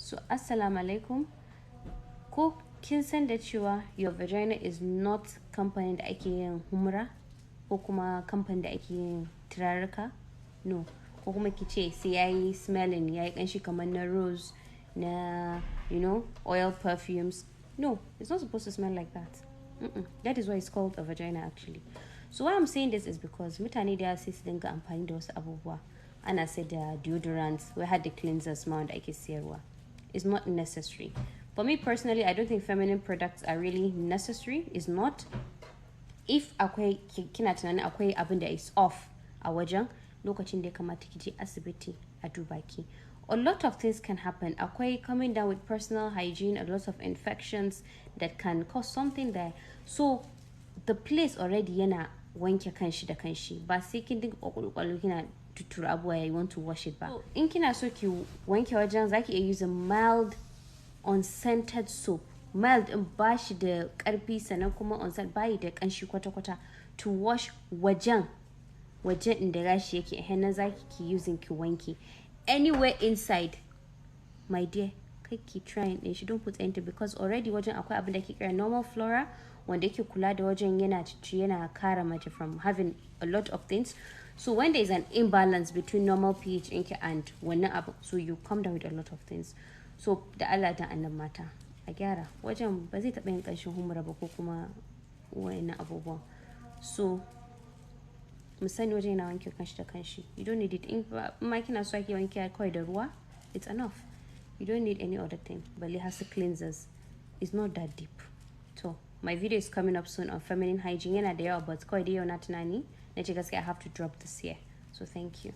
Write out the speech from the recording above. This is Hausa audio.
So assalamu alaikum. Ko kin san da cewa your vagina is not company da ake yin humra ko kuma company da ake yin turarruka? No. Ko kuma ki ce sai yayi smelling, yayi kanshi kamar na rose, na oil perfumes. No, it's not supposed to smell like that. That is why it's called a vagina actually. So why I'm saying this is because mutane da sai su dinga amfani da wasu abubuwa. Ana sai da deodorants, we had the cleansers ma wanda ake siyarwa. It's not necessary. For me personally, I don't think feminine products are really necessary. It's not. If akwai kina tunanin akwai abin da is off a wajen lokacin da ya kamata ki je asibiti a duba ki. A lot of things can happen. Akwai coming down with personal hygiene, a lot of infections that can cause something there. So the place already yana wanke kanshi da kanshi. Ba sai kin dinga kokolokolo kina tutura abuwa you want to wash it back. So in kina so ki wanke wajen zaki iya use a mild unscented soap. Mild in bashi da karfi sannan kuma unscented bayi da kanshi kwata-kwata to wash wajen inda gashi yake henna zaki ki using ki wanke. Anywhere inside, my dear, kai ki trying din shi, don't put anything because already wajen akwai abin da ke kira normal flora wanda yake kula da wajen yana kare mace from having a lot of things. So when there is an imbalance between normal pH ɗinki and wannan abu, so you come down with a lot of things. So da Allah da annan mata a gyara wajen ba zai taɓa yin ƙanshin humra ba ko kuma wayannan abubuwan. So mu sani wajen yana wanke kanshi da kanshi. You don't need it. In ma kina so ake wanke kawai da ruwa, it's enough. You don't need any other thing. Balle has cleansers. It's not that deep. So my video is coming up soon on feminine hygiene yana da yawa but kawai dai yau na tunani na ce gaskiya I have to drop this here. So thank you.